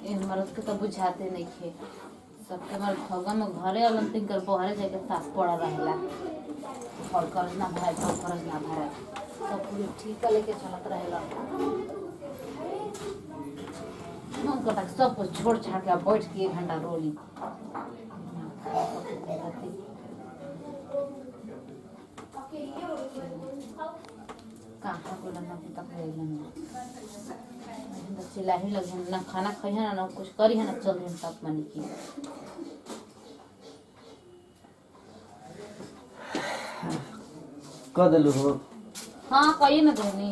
इन मर्द के तो बुझाते नहीं खे सबके हमारे भगवान में घरे अलग तीन कर बहरे जाके साफ पड़ा रहेला और कर्ज ना भराए तो कर्ज ना भराए सब पूरी ठीक लेके चलत रहेला मन करता है सब कुछ छोड़ छाड़ के बैठ के 1 घंटा रोली कहाँ को ना तक चिल्ला ही लगे ना खाना खाई है ना कुछ करी है ना चल रही तक मानी की कह दिलू हो हाँ कही ना देनी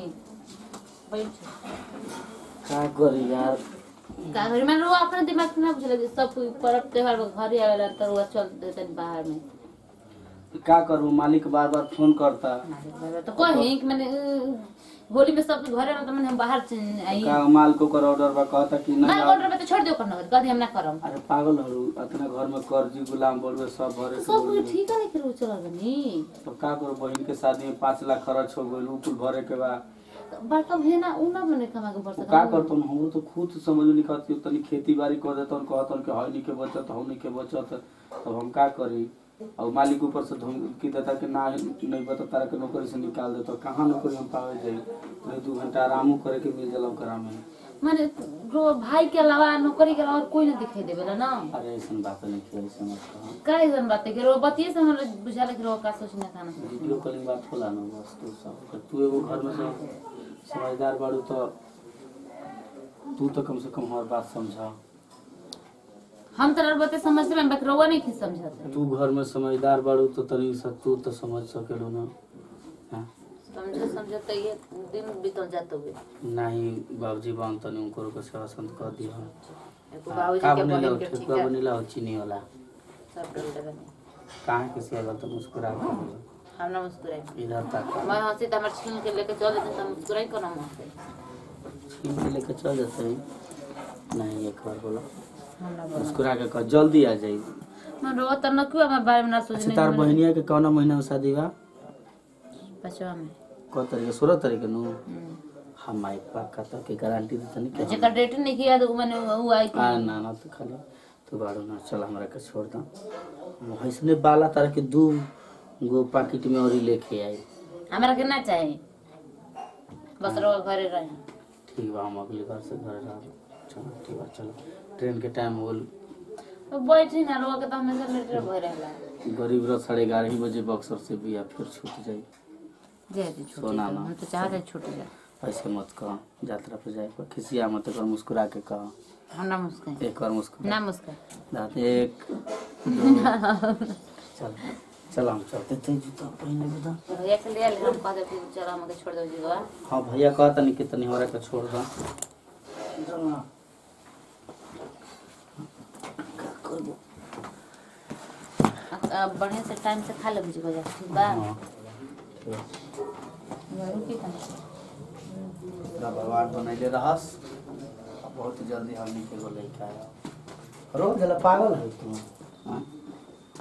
बैठ का करी यार का घर में रो अपने दिमाग में ना बुझले सब पर्व त्योहार घर ही आवेला तो वो चल देते बाहर में का करूं मालिक बार बार फोन करता तो कहीं कि मैंने होली में सब घरे में तो मैंने हम बाहर आई का माल को कर ऑर्डर बा कहता कि मैं नहीं ऑर्डर पे तो छोड़ दियो करना कदी हम ना करम अरे पागल हरु इतना घर में कर्जी गुलाम बोलवे सब भरे सब कुछ ठीक है लेकिन वो चला बनी तो का करो बहन के शादी में 5 लाख खर्च हो गइल उ कुल भरे के बा बड़का भे ना उ ना बने कमा के पड़ का करतो हम तो खुद समझ नहीं कहत कि तनी खेती बाड़ी कर देतन कहतन कि हई नहीं के बचत हौ नहीं के बचत तब हम का करी और मालिक ऊपर से धमकी देता कि ना नहीं बता तारा के नौकरी से निकाल देता कहाँ नौकरी हम पावे जाई तो 2 घंटा आराम करे के मिल जाला ओकरा में माने रो भाई के अलावा नौकरी के अलावा कोई ना दिखाई देवेला ना अरे ऐसन बात नहीं खेल समझ कहां का ऐसन बात है कि रो बतिए से हमरा बुझाले कि रो का सोचना खाना वीडियो कॉलिंग बात होला ना बस तू सब तू एगो घर में से समझदार बाड़ू तो तू तो कम से कम हमार बात समझा हम तो बते समझते मैं बकरवा नहीं की समझाते तू घर में समझदार बाड़ू तो तनी सा तू तो समझ सकेलो ना हां समझते ये दिन बीतल जाते हुए नहीं बाबूजी बांध तनी उनको को सेवा संत कर दिया एको बाबूजी के बहन के ठीक है बनीला हो चीनी वाला सब डल डल कहां के से तो मुस्कुरा हम ना मुस्कुराए इधर तक मैं हंसी तो हमर छीन के लेके चल देते हम मुस्कुराई कोना हंसे छीन के लेके चल जाते नहीं एक बार बोलो हम ना मुस्कुरा के कह जल्दी आ जाई मैं रो त न क्यों हमारे बारे में ना सोचने तार बहनिया के कौन महीना में शादी बा 5वां में को तारीख 16 तारीख नु हम आई पक्का तो के गारंटी देते नहीं के जेकर डेट नहीं किया तो मैंने वो आई थी ना ना तो खाली तू बाड़ो ना चल हमरा के छोड़ दा वैसने बाला तार के 2 गो पैकेट में औरी लेके आई हमरा के ना चाहिए बस रो घरे रहे ठीक बा हम अगली बार से घर रह चलो ठीक बा चलो ट्रेन के टाइम होल तो बैठी ना रो के तो हमेशा लेटर भर रहला गरीब रथ 11:30 बजे बक्सर से भी फिर छूट जाई जे दे छूट हम तो चाहते छूट जाए ऐसे मत कह यात्रा पे जाए पर खिसिया मत कर मुस्कुरा के कह हम ना मुस्कान एक बार मुस्कुरा ना मुस्कान दांत 1 2 चल चल हम चलते थे जूता पहनने बता भैया के ले हम कह दे कि चल हमके छोड़ दो जी गवा हां भैया कहता नहीं कितनी हमरा के छोड़ दा चल ना बढ़िया से टाइम से खा ले बुझी गया ठीक बा रुकी था ना भगवान बनैले रहस बहुत जल्दी हमनी के go लेके आया रो जला पागल है तू हां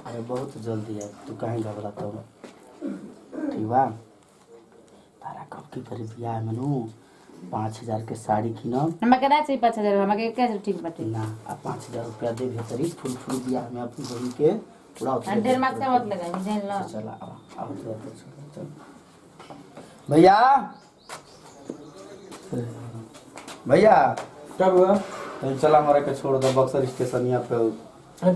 अरे बहुत जल्दी है तू काहे घबराता हो ठीक बा तारा कब की करी बियाह में नु 5000 के साड़ी किनम हमरा के ना चाहिए 5000 हमरा के क्या ठीक बाटे ना आ 5000 रुपया दे भेतरी फुल फुल बियाह में अपनी बहन के पूरा उठा ढेर मार्क्स मत लगा जान लो चला आओ चल भैया भैया क्या हुआ? तो चला हमारे के छोड़ दो बक्सर स्टेशन यहाँ पे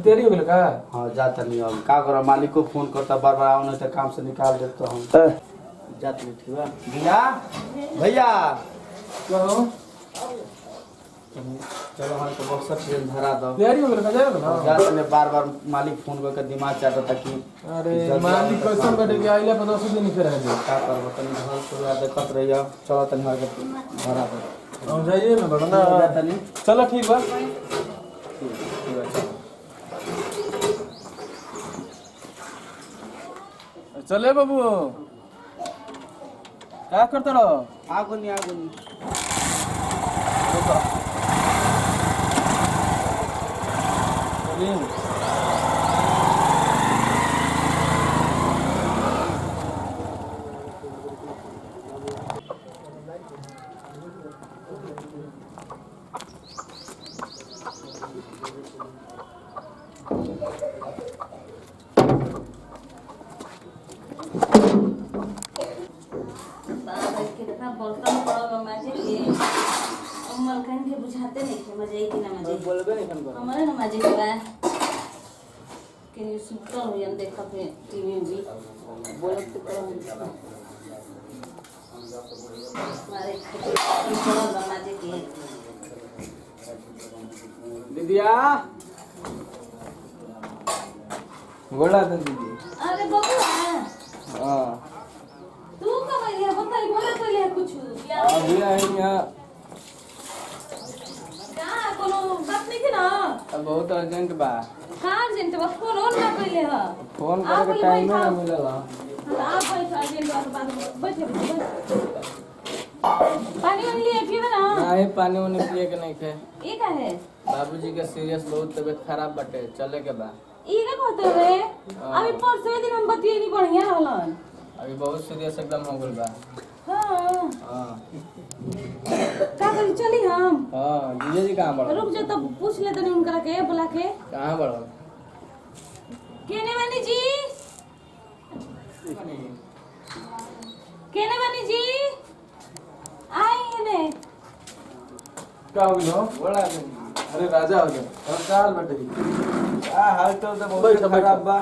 तेरी हो गई का? हाँ जाता नहीं अब का करो मालिक को फोन करता बार बार आओ नहीं तो काम से निकाल देते हम जाते नहीं ठीक है भैया भैया क्या हो? चलो हमारे को बक्सर ट्रेन धरा दो तैयारी हो गई का जाएगा ना? जाते नहीं बार बार मालिक फोन करके दिमाग चाहता था कि अरे मालिक कैसे बैठे के आइले 15 दिन फिर है का करबो तनी घर पूरा देखत रहियो चलो तनी हमारे के धरा दो हम जाइए ना बड़ा ना जाता नहीं चलो ठीक बा ठीक है चलो चले बाबू क्या करते रहो आगो नहीं बुझाते नहीं थे मजे ही ना मजे बोलबे नहीं कर हमारे ना मजे के बा कि सुपर हो यन देख के टीवी में भी बोलत तो करो हमारे थोड़ा मजे के दीदिया बोला था दीदी अरे बबुआ हां तू कब आई है बता बोले तो ले कुछ क्या अभी आई यहाँ का कोनो बात नहीं थी ना अब बहुत अर्जेंट बा का अर्जेंट बा फोन ऑन ना कइले ह फोन करे के टाइम ना मिलेला आप बैठ अर्जेंट बात बैठे पानी वानी लिए पिए ना नहीं पानी वानी पिए के नहीं खे ई का है बाबूजी के सीरियस बहुत तबीयत खराब बटे चले के बा ई का कहते रे अभी परसों दिन हम बतिए नहीं बढ़िया रहलन अभी बहुत सीरियस एकदम हो गइल बा हां हां का करी चली हम हां जीजा जी कहां बड़ा रुक जा तब पूछ ले तनी उनकरा के बुला के कहां बड़ा केने वाली जी केने वाली जी आई ने का हो गयो बोला अरे राजा हो गया और काल बैठे आ हाल तो बहुत खराब बा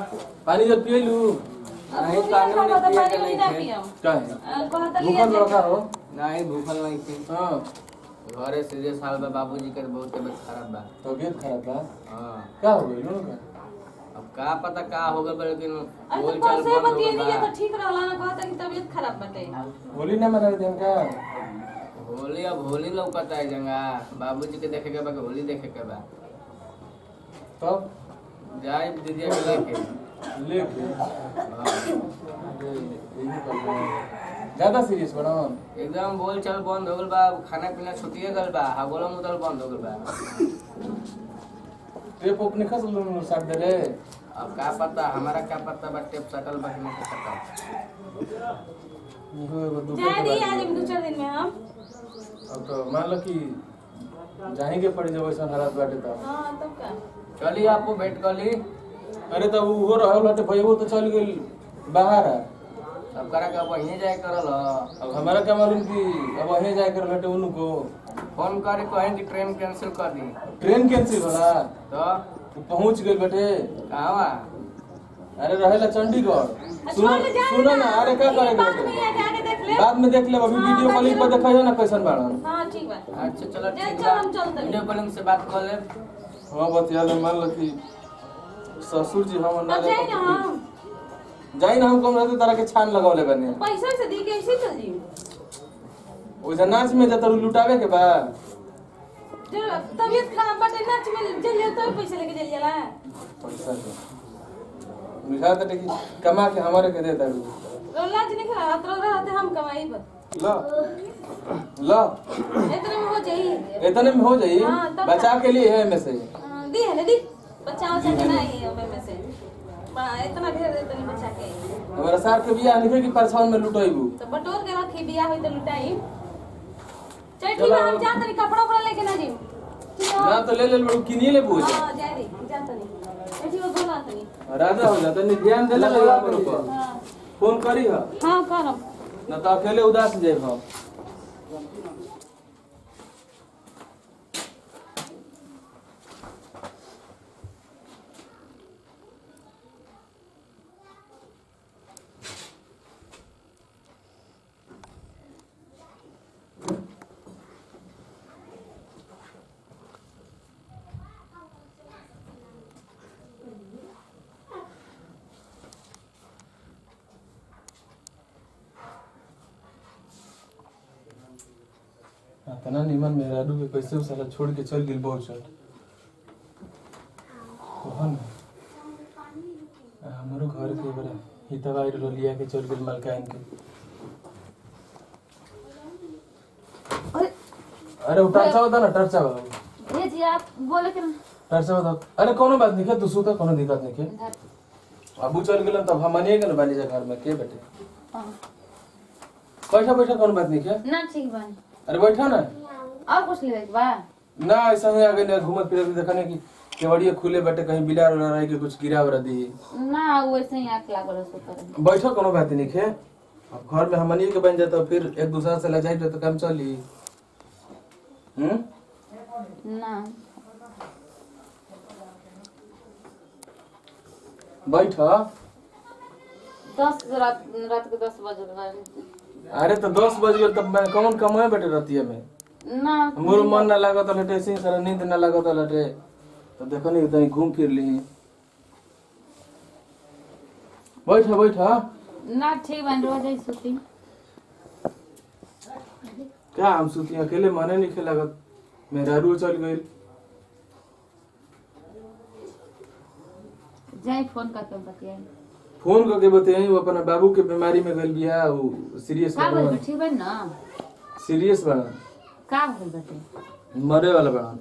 पानी जब पिए लू नहीं पानी वानी पिए के नहीं थे का है कहता भूखल लड़का हो नहीं भूखल नहीं थी हां घरे सीरियस हाल बा बाबूजी के बहुत तबीयत खराब बा तबीयत खराब बा हां का हो गयो ना अब का पता का हो गल लेकिन अरे बोल तो चाल परसों बंद हो बतिए गइल नहीं बा। तो ठीक रहला ना कहता कि तबीयत खराब बटे होली ना मना रहे थे हम का होली अब होली लौकता है जंगा बाबूजी के देखे के बा कि होली देखे के बा तब जाए दीदिया के लेके लेके हाँ। अरे यही कर रहे हैं। ज्यादा सीरियस बनो एकदम बोल चाल बंद हो गल बा खाना पीना छुटिए गल बा हगोला मुदल बंद हो गल बा टेप ओपने खस लो साथ दे रे अब का पता हमारा क्या पता बा टेप सटल बा कि नहीं सटल इहो एगो दुख जाए दी आज हम 2-4 दिन में हम अब तो मान लो कि जाएंगे पड़ी जब ऐसा हालात बाटे तो हां तब का चलिए आपको भेंट कर ली अरे तब वो रहल हटे भईयो तो चल गेल बाहर है सब करा के वहीं जाए करल अब हमारा क्या मालूम कि अब वहीं जाए कर हटे उनको फोन करे कहें कि ट्रेन कैंसिल कर दी ट्रेन कैंसिल होला तो वो पहुंच गए बटे कहाँ बा अरे रहेला चंडीगढ़ सुनो ना अरे क्या करेंगे बाद में आके देख ले बाद में देख ले अभी हाँ, वीडियो कॉलिंग पर देखा ना कैसन बाड़न हां ठीक बा अच्छा चलो चल, ठीक चल, बा हम चलते हैं। वीडियो कॉलिंग से बात कर ले हां बतिया ले मान लो कि ससुर जी हम ना अब जाए ना हम जाई ना हम कम रहते तारा के छान लगावले बने पैसा से दी के ऐसे चल जी ओइजा नाच में जतर लुटावे के बा जो तबीयत खराब बटे नाच में चल जाए तो पैसा लेके चल जाला पैसा के मिला दे कि कमा के हमारे के दे दे लाज नहीं खा अतरा रहते हम कमाई बस ला ला इतने में हो जाई इतने में हो जाई हाँ, तब बचा के लिए है में से दी है ना दी बच्चा से नहीं है में से इतना भेज दे तनी बच्चा के हमारा सार के बियाह निके की परछावन में लुटाइबू तो बटोर के रखी बियाह होई तो लुटाई चल ठीक है हम जा तनी कपड़ा उपड़ा लेके ना जी ठीक है ना तो ले ले बड़ू किनी ले पूछ हां जा रे जा तनी ठीक है बोला तनी राजा हो जाता नहीं ध्यान दे ले मेरे को हां फोन करी हा हां करब ना तो अकेले उदास जाए हम तना निमन मेरा डू के कैसे उस साला छोड़ के चल गेल बहुत चल कोहन हमरो घर के बड़ा हितवा रो लिया के चल गेल मलकाइन के अरे अरे उठा बता ना टर्चा बता ये जी आप बोले कि टर्चा बता अरे कोनो बात नहीं है तू सुता कोनो दिक्कत नहीं है अबू चल गेलन तब हम मानिए गेल बानी घर में के बेटे हां बैठा बैठा कोनो बात नहीं है ना ठीक बानी अरे बैठा ना और कुछ ले बा ना ऐसा ही आगे ना घूमत फिरत देखने की केवड़िए खुले बैठे कहीं बिलार उला रह के कुछ गिरा उरा दी ना वैसे ही आंख लागल सो करे बैठो कोनो बात नहीं है अब घर में हमनिए के बन जाता फिर एक दूसरा से लजाई तो काम चली ना बैठ 10 रात के 10 बज गए। अरे तो 10 बज गए तब मैं कौन कमाए बैठे रहती है मैं ना मोर मन ना लागत लटे ऐसे ही सारा नींद ना लागत लटे तो देखो नहीं कहीं घूम फिर ली बैठ ना ठीक बन रहा जाई सुती। क्या हम सुती अकेले मने नहीं खे लागत मेरा रू चल गई जाई फोन करके बतियाई। फोन करके बताई वो अपना बाबू के बीमारी में गल बिया वो सीरियस का बोल ठीक बन ना सीरियस बना का बोल बते मरे वाला बना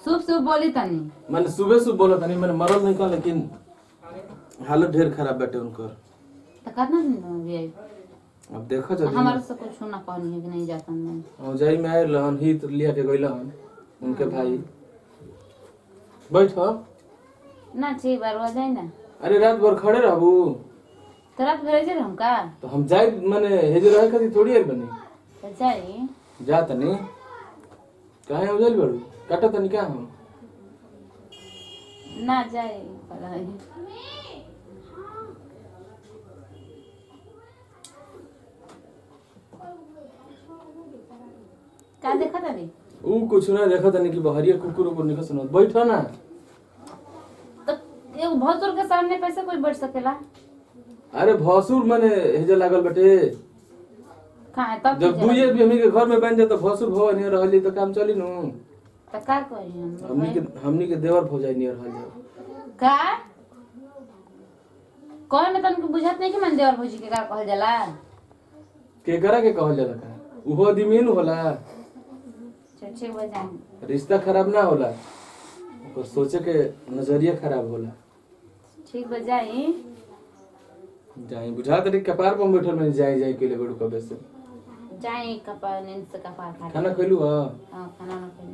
शुभ बोली तनी मैंने सुबह बोला था नहीं मैंने मरल नहीं कहा लेकिन हालत ढेर खराब बैठे उनकर तो कितना दिन में भी आई। अब देखो जल्दी हमारे से कुछ सुना कहनी है कि नहीं जाता मैं और जाई में आए लहन ही तो लिया के गइला हन उनके भाई बैठो ना ठीक बार हो जाए ना। अरे रात भर खड़े रहबू तो रात भेजे हम का तो हम जाए माने हेजे रहे खातिर थोड़ी आइल बनी तो जाई जा तनी काहे हो जाइल बड़ू काटा तनी का हम ना जाई पढ़ाई का देखा तनी ऊ कुछ ना देखा तनी कि बहरिया कुकुर ऊपर निकल सुनत बैठो ना तो एगो भसुर के सामने कैसे कोई बैठ सकेला। अरे भसुर माने हेजे लागल बटे कहाँ है तब जब दुइये भी हमनी के घर में बन जाए तो भसुर भव नहीं रहली तो काम चली नु तो का कही हमनी के देवर भौजाई नहीं रहल का कौन में तनको बुझात नहीं कि मन देवर भौजी के का कहल जाला के करा के कहल जाला का उहो दिमीन होला छे बजाई रिश्ता खराब ना होला ओकर सोचे के नजरिया खराब होला ठीक बजाई जाई बुझा तरी कपार पर बैठल में जाई के ले बड़ू कबे से जाई कपार नींद से कपार खा खाना खइलू हां हां खाना ना खाई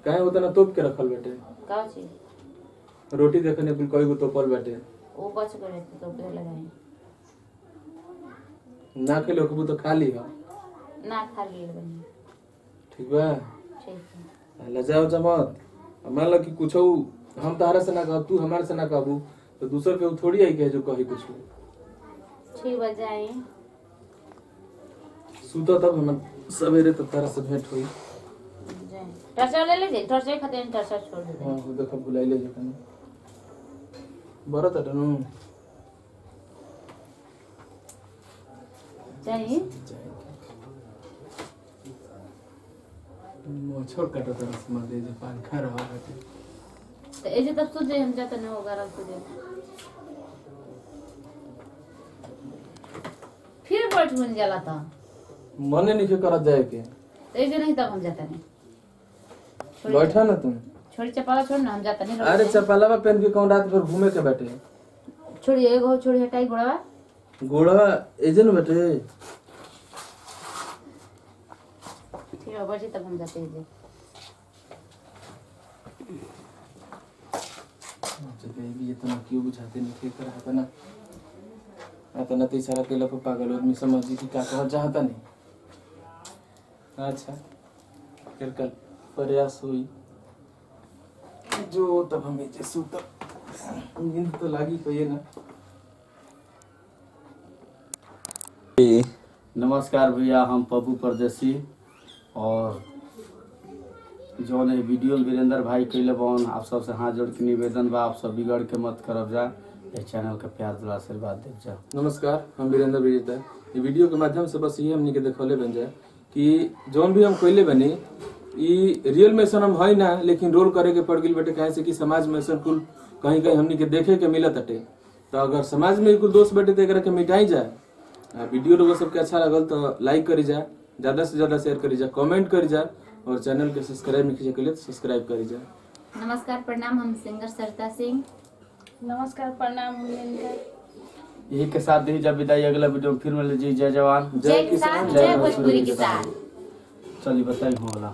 काहे उतना तोप के रखल बेटे का चीज रोटी देखने कुल कई गो तोपल बाटे वो बच गए तो पे लगाई ना खइलो कबू तो खा ली ना खा लिए बनी ठीक बा ठीक है लजाओ जमत मान लो कि कुछ हम तारा से ना कहब तू हमारे से ना कहबू तो दूसर के थोड़ी आई के जो कही कुछ ठीक बजाई सुता तब हम सवेरे तब तारा से भेंट हुई जाई टर्चा ले ले टर्चा खातिर टर्चा छोड़ दे हां वो देखो बुलाई ले जखन बरत अटनु जाई मोछोड़ काटो तरह से मर दे जे पान खा रहा है तो ऐसे तब सुझे हम जाते नहीं होगा रात सुझे फिर बैठ बन जाला था मने नहीं करत जाए के तो ऐसे नहीं तब हम जाते नहीं बैठा ना तुम छोड़ी चपाला छोड़ ना हम जाते नहीं अरे चपलावा पहन के कौन रात भर घूमे के बैठे छोड़ी एगो छोड़ी हटाई गोड़वा गोड़ा एजन बैठे ठीक है बची तब हम जाते हैं जगह भी इतना क्यों बुझाते नहीं थे करा ना इतना तो इशारा के लोग पागल आदमी समझी कि क्या कहना चाहता नहीं अच्छा फिर कल प्रयास हुई जो तब हमें जे सूता नींद तो लगी कहिए ना नमस्कार भैया, हम पप्पू परदेसी और जो ने वीडियो वीरेंद्र भाई कैले बन आप सबसे हाथ जोड़ के निवेदन बा आप सब बिगड़ के मत करब जा इस चैनल का प्यार दुआ आशीर्वाद देव जा। नमस्कार, हम वीरेंद्र विजेता। ये वीडियो के माध्यम से बस ये हमनी के देखौले बन जाए कि जौन भी हम कैले बनी ई रियल में ऐसा हम है ना, लेकिन रोल करे के पड़ गई बेटे कहे से कि समाज में ऐसा कुल कहीं कहीं हमनी के देखे के मिलत हटे। तो अगर समाज में कुल दोस्त बेटे तो एकरा के मिटाई जाए। वीडियो लोगों सबके अच्छा लगल तो लाइक करी जाए, ज़्यादा से ज़्यादा शेयर करी जाए, कमेंट करी जाए और चैनल के सब्सक्राइब नहीं कीजिए के लिए सब्सक्राइब करी जाए। नमस्कार प्रणाम, हम सिंगर सरिता सिंह। नमस्कार प्रणाम मुनिंदर। यही के साथ दी जब विदाई, अगला वीडियो में फिर मिले जी। जय जवान जय किसान, जय भोजपुरी किसान। चलिए बताइए होला।